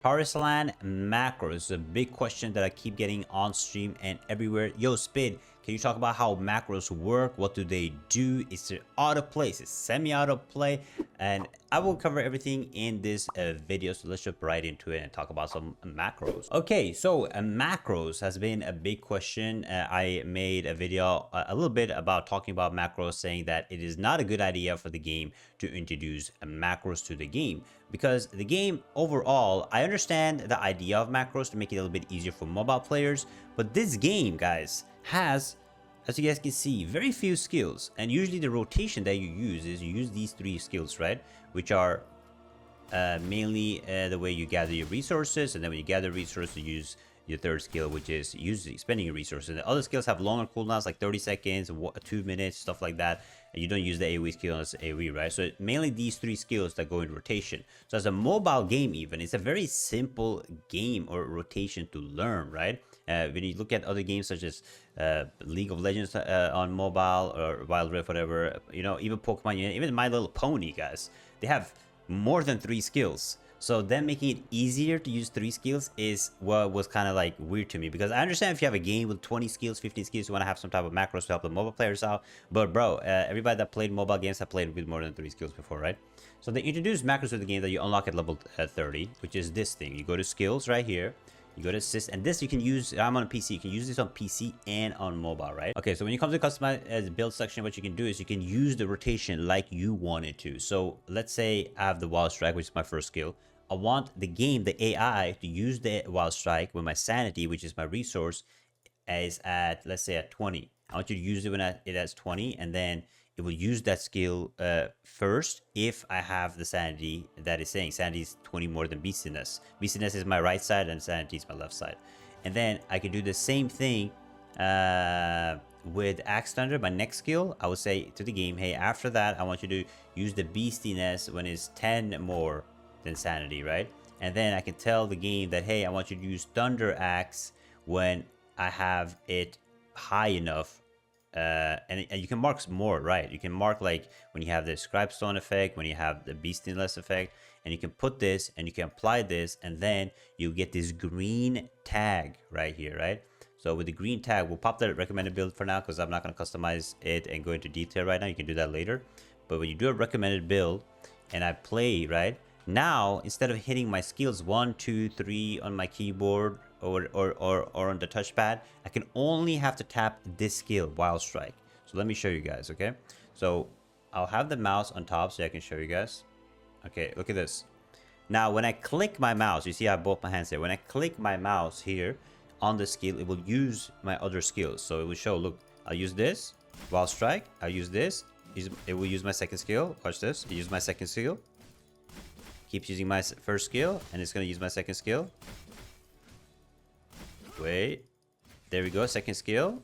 Tarisland macros is a big question that I keep getting on stream and everywhere. Yo, Spid, can you talk about how macros work? What do they do? Is it out of place? Is semi-out of play? And I will cover everything in this video. So let's jump right into it and talk about some macros. Okay, so macros has been a big question. I made a video a little bit about talking about macros, saying that it is not a good idea for the game to introduce macros to the game, because the game overall, I understand the idea of macros to make it a little bit easier for mobile players, but this game, guys, has, as you guys can see, very few skills. And usually the rotation that you use is you use these three skills, right? Which are mainly the way you gather your resources, and then when you gather resources, you use your third skill, which is spending your resources. And the other skills have longer cooldowns, like 30 seconds, 2 minutes, stuff like that. And you don't use the AoE skill unless it's AoE, right? So mainly these three skills that go in rotation. So as a mobile game, even, it's a very simple game or rotation to learn, right? When you look at other games such as League of Legends on mobile, or Wild Rift, whatever, you know, even Pokemon, even My Little Pony, guys, they have more than 3 skills. So then making it easier to use 3 skills is what was kind of like weird to me, because I understand if you have a game with 20 skills, 15 skills, you want to have some type of macros to help the mobile players out. But bro, everybody that played mobile games have played with more than 3 skills before, right? So they introduced macros to the game that you unlock at level 30, which is this thing. You go to skills right here. You go to assist, and this you can use. I'm on a PC. You can use this on PC and on mobile, right? Okay, so when you come to the customize build section, what you can do is you can use the rotation like you want it to. So let's say I have the Wild Strike, which is my first skill. I want the game, the AI, to use the Wild Strike when my sanity, which is my resource, is at, let's say, at 20. I want you to use it when it has 20, and then it will use that skill first if I have the sanity that is saying sanity is 20 more than beastiness. Beastiness is my right side and sanity is my left side. And then I can do the same thing with Axe Thunder, my next skill. I would say to the game, hey, after that, I want you to use the beastiness when it's 10 more than sanity, right? And then I can tell the game that, hey, I want you to use Thunder Axe when I have it high enough. And you can mark more, right? You can mark like when you have the Scribe Stone effect, when you have the Beastiness effect, and you can put this and you can apply this, and then you get this green tag right here, right? So with the green tag, we'll pop the recommended build for now because I'm not going to customize it and go into detail right now. You can do that later. But when you do a recommended build and I play, right? Now, instead of hitting my skills 1, 2, 3 on my keyboard or on the touchpad, I can only have to tap this skill, Wild Strike. So let me show you guys, okay? So I'll have the mouse on top so I can show you guys. Okay, look at this. Now, when I click my mouse, you see I have both my hands here. When I click my mouse here on the skill, it will use my other skills. So it will show, look, I'll use this, Wild Strike. I'll use this. It will use my second skill. Watch this. It use my second skill. Keeps using my first skill, and it's going to use my second skill. Wait. There we go, second skill.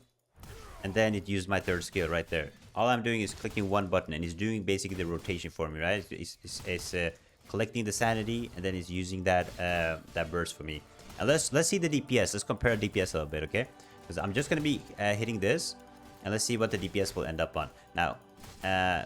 And then it used my third skill right there. All I'm doing is clicking one button, and it's doing basically the rotation for me, right? It's collecting the sanity, and then it's using that that burst for me. And let's see the DPS. Let's compare DPS a little bit, okay? Because I'm just going to be hitting this, and let's see what the DPS will end up on. Now,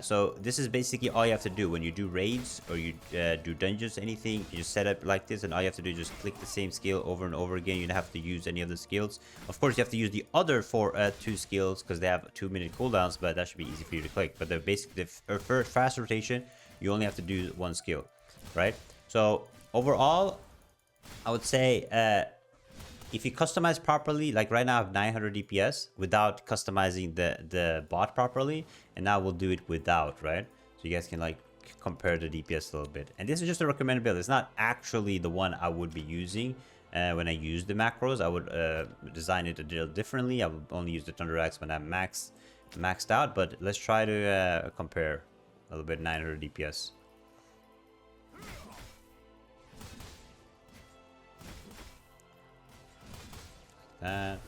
so this is basically all you have to do when you do raids or you do dungeons, anything. You just set up like this, and all you have to do is just click the same skill over and over again. You don't have to use any of the skills. Of course, you have to use the other 2 skills because they have 2-minute cooldowns, but that should be easy for you to click. But the fast rotation, you only have to do 1 skill, right? So overall, I would say if you customize properly, like right now I have 900 DPS without customizing the bot properly, and now we'll do it without, right? So you guys can like compare the DPS a little bit. And this is just a recommended build. It's not actually the one I would be using when I use the macros. I would design it a little differently. I would only use the Thunder Axe when I'm maxed out, but let's try to compare a little bit. 900 DPS. That.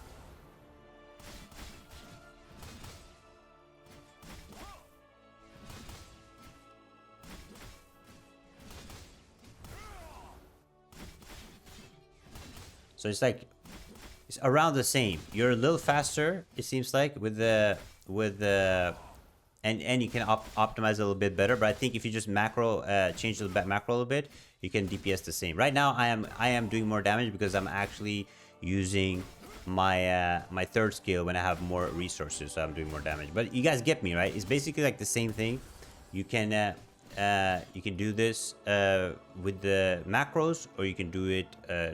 So it's like it's around the same. You're a little faster, it seems like, with the and you can optimize a little bit better. But I think if you just change the macro a little bit, you can DPS the same. Right now I am doing more damage because I'm actually using my my third skill when I have more resources, so I'm doing more damage. But you guys get me, right? It's basically like the same thing. You can do this with the macros, or you can do it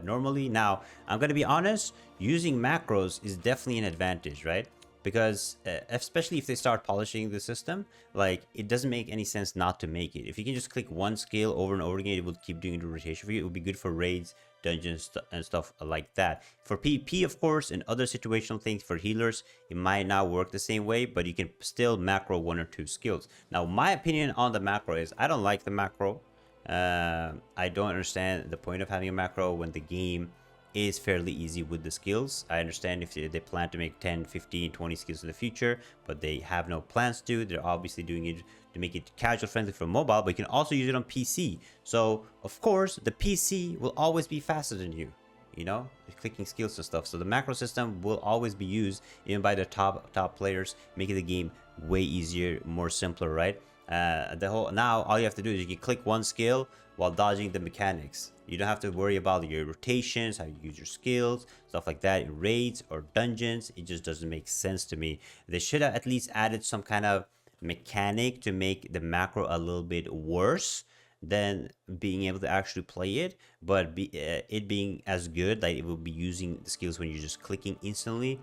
normally. Now I'm gonna be honest, using macros is definitely an advantage, right? Because especially if they start polishing the system, like, it doesn't make any sense not to make it. If you can just click one skill over and over again, it will keep doing the rotation for you. It will be good for raids, dungeons, and stuff like that. For PvP, of course, and other situational things for healers, it might not work the same way, but you can still macro one or two skills. Now, my opinion on the macro is I don't like the macro. I don't understand the point of having a macro when the game is fairly easy with the skills. I understand if they plan to make 10, 15, 20 skills in the future, but they have no plans to. They're obviously doing it to make it casual friendly for mobile, but you can also use it on PC. So of course the PC will always be faster than you, you know, clicking skills and stuff. So the macro system will always be used even by the top players, making the game way easier, more simpler, right? Now all you have to do is you can click one skill while dodging the mechanics. You don't have to worry about your rotations, how you use your skills, stuff like that in raids or dungeons. It just doesn't make sense to me. They should have at least added some kind of mechanic to make the macro a little bit worse than being able to actually play it, but it being as good, like it will be using the skills when you're just clicking instantly,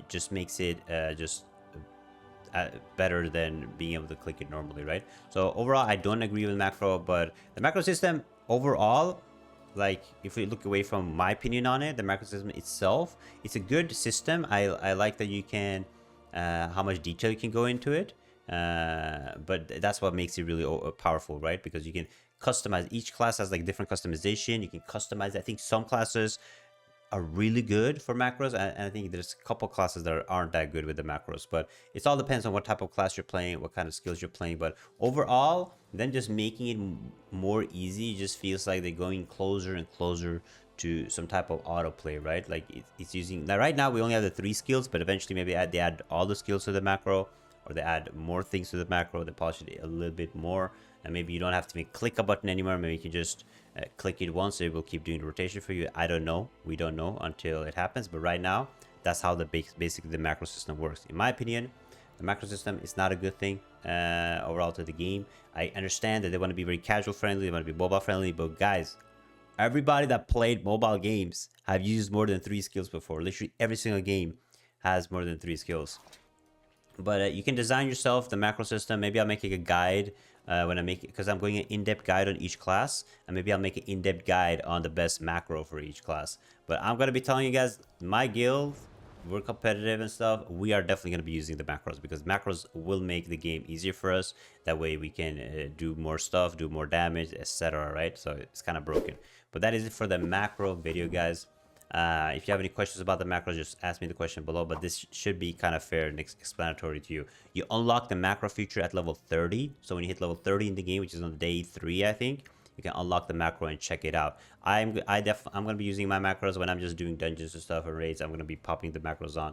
just makes it better than being able to click it normally, right? So overall, I don't agree with macro, but the macro system overall, like, if we look away from my opinion on it, the macro system itself, it's a good system. I like that you can how much detail you can go into it, but that's what makes it really powerful, right? Because you can customize. Each class has like different customization. You can customize. I think some classes are really good for macros, and I think there's a couple classes that aren't that good with the macros, but it all depends on what type of class you're playing, what kind of skills you're playing. But overall, then just making it more easy just feels like they're going closer and closer to some type of autoplay, right? Like it's using, now right now we only have the 3 skills, but eventually maybe they add all the skills to the macro, or they add more things to the macro, they polish it a little bit more, and maybe you don't have to click a button anymore. Maybe you can just click it once, it will keep doing the rotation for you. I don't know, we don't know until it happens, but right now that's how the basically the macro system works. In my opinion, the macro system is not a good thing overall to the game. I understand that they want to be very casual friendly, they want to be mobile friendly, but guys, everybody that played mobile games have used more than 3 skills before. Literally every single game has more than 3 skills. But you can design yourself the macro system. Maybe I'll make a guide when I make it, because I'm going an in-depth guide on each class, and maybe I'll make an in-depth guide on the best macro for each class. But I'm gonna be telling you guys, my guild, we're competitive and stuff, we are definitely going to be using the macros, because macros will make the game easier for us. That way we can do more stuff, do more damage, etc., right? So it's kind of broken. But that is it for the macro video, guys. If you have any questions about the macros, just ask me the question below, but this should be kind of fair and explanatory to you. You unlock the macro feature at level 30, so when you hit level 30 in the game, which is on day 3, I think, you can unlock the macro and check it out. I'm gonna be using my macros when I'm just doing dungeons and stuff or raids. I'm gonna be popping the macros on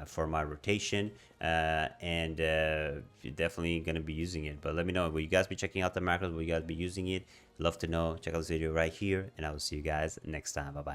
for my rotation, and you're definitely gonna be using it. But let me know, will you guys be checking out the macros? Will you guys be using it? Love to know. Check out this video right here, and I will see you guys next time. Bye bye.